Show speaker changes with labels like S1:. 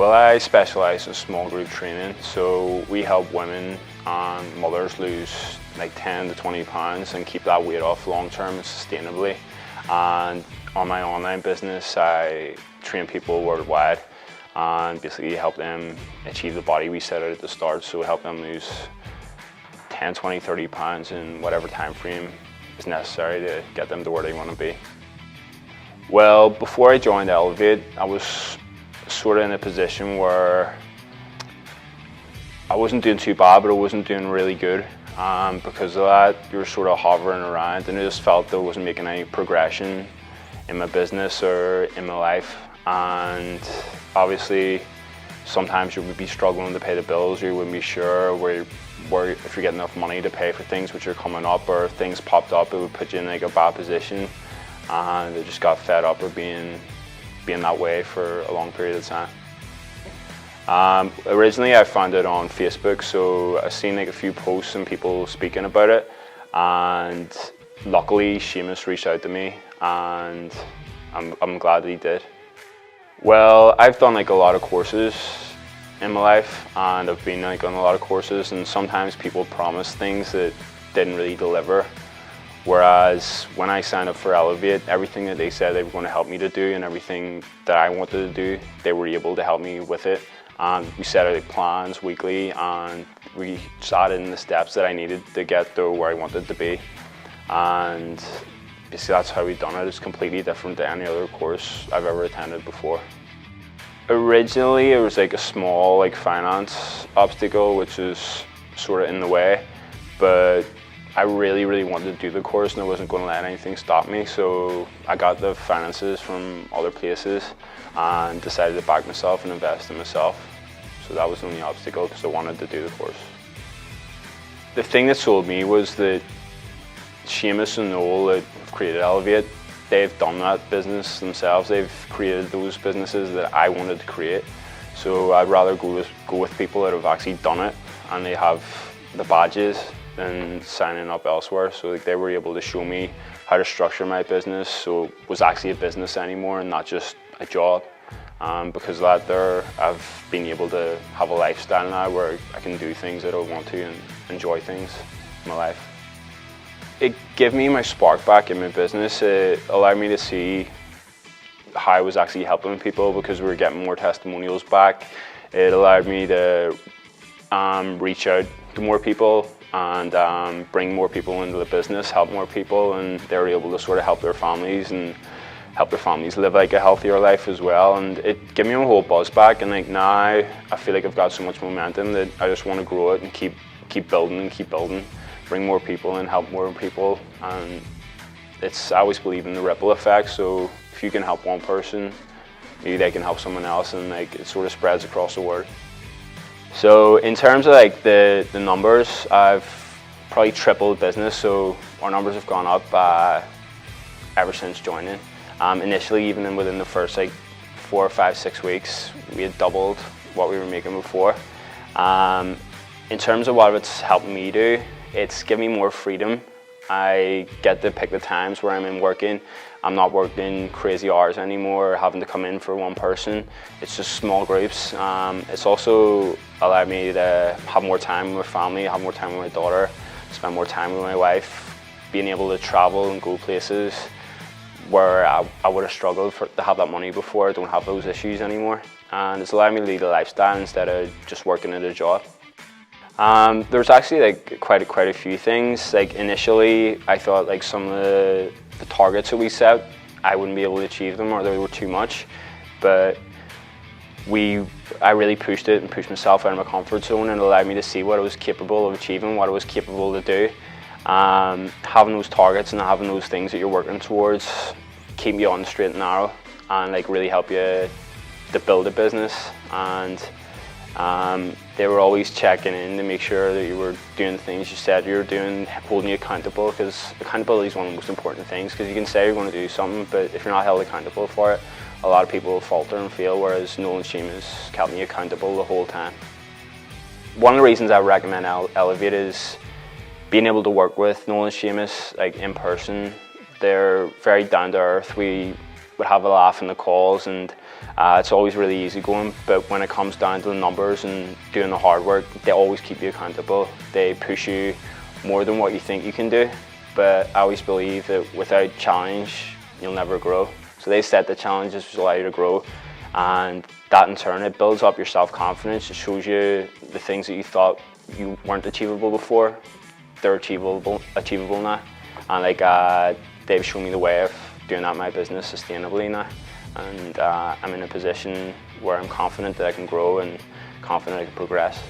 S1: Well, I specialize in small group training, so we help women and mothers lose like 10 to 20 pounds and keep that weight off long term and sustainably. And on my online business, I train people worldwide and basically help them achieve the body we set out at the start. So help them lose 10, 20, 30 pounds in whatever time frame is necessary to get them to where they want to be. Well, before I joined Elevate, I was sort of in a position where I wasn't doing too bad, but I wasn't doing really good. Because of that, you were sort of hovering around, and I just felt that I wasn't making any progression in my business or in my life. And obviously, sometimes you would be struggling to pay the bills, or you wouldn't be sure where if you get enough money to pay for things which are coming up, or if things popped up, it would put you in like a bad position. And I just got fed up of being that way for a long period of time. Originally I found it on Facebook, so I seen like a few posts and people speaking about it, and luckily Seamus reached out to me, and I'm glad that he did. Well, I've done like a lot of courses in my life, and I've been like on a lot of courses, and sometimes people promise things that didn't really deliver. Whereas when I signed up for Elevate, everything that they said they were going to help me to do and everything that I wanted to do, they were able to help me with it. And we set out like plans weekly, and we just added in the steps that I needed to get to where I wanted to be. And basically that's how we've done it. It's completely different to any other course I've ever attended before. Originally it was like a small like finance obstacle, which was sort of in the way, but I really wanted to do the course, and I wasn't going to let anything stop me. So I got the finances from other places and decided to back myself and invest in myself. So that was the only obstacle, because I wanted to do the course. The thing that sold me was that Seamus and Noel that have created Elevate, they've done that business themselves. They've created those businesses that I wanted to create. So I'd rather go with people that have actually done it and they have the badges than signing up elsewhere. So like, they were able to show me how to structure my business so it was actually a business anymore and not just a job. Because of that, I've been able to have a lifestyle now where I can do things that I want to and enjoy things in my life. It gave me my spark back in my business. It allowed me to see how I was actually helping people, because we were getting more testimonials back. It allowed me to reach out to more people and bring more people into the business, help more people, and they were able to sort of help their families and help their families live like a healthier life as well. And it gave me a whole buzz back, and like now I feel like I've got so much momentum that I just want to grow it and keep building and keep building, bring more people and help more people. And I always believe in the ripple effect, so if you can help one person, maybe they can help someone else, and like it sort of spreads across the world. So in terms of like the numbers, I've probably tripled business, so our numbers have gone up ever since joining. Initially, even within the first like 4, 5, 6 weeks, we had doubled what we were making before. In terms of what it's helped me do, it's given me more freedom. I get to pick the times where I'm in working. I'm not working crazy hours anymore, or having to come in for one person. It's just small groups. It's also allowed me to have more time with my family, have more time with my daughter, spend more time with my wife, being able to travel and go places where I would have struggled to have that money before. I don't have those issues anymore. And it's allowed me to lead a lifestyle instead of just working at a job. There's actually like quite a few things. Like initially, I thought like some of the targets that we set, I wouldn't be able to achieve them, or they were too much. But I really pushed it and pushed myself out of my comfort zone, and it allowed me to see what I was capable of achieving, what I was capable to do. Having those targets and having those things that you're working towards keep you on the straight and narrow, and like really help you to build a business. And they were always checking in to make sure that you were doing the things you said you were doing, holding you accountable, because accountability is one of the most important things, because you can say you're going to do something, but if you're not held accountable for it, a lot of people will falter and fail, whereas Noel and Seamus kept me accountable the whole time. One of the reasons I recommend Elevate is being able to work with Noel and Seamus like in person. They're very down to earth. We would have a laugh in the calls, and it's always really easy going. But when it comes down to the numbers and doing the hard work, they always keep you accountable. They push you more than what you think you can do. But I always believe that without challenge, you'll never grow. So they set the challenges which allow you to grow, and that in turn, it builds up your self-confidence. It shows you the things that you thought you weren't achievable before, they're achievable now. And like they've shown me the way of doing that in my business sustainably now. And I'm in a position where I'm confident that I can grow and confident I can progress.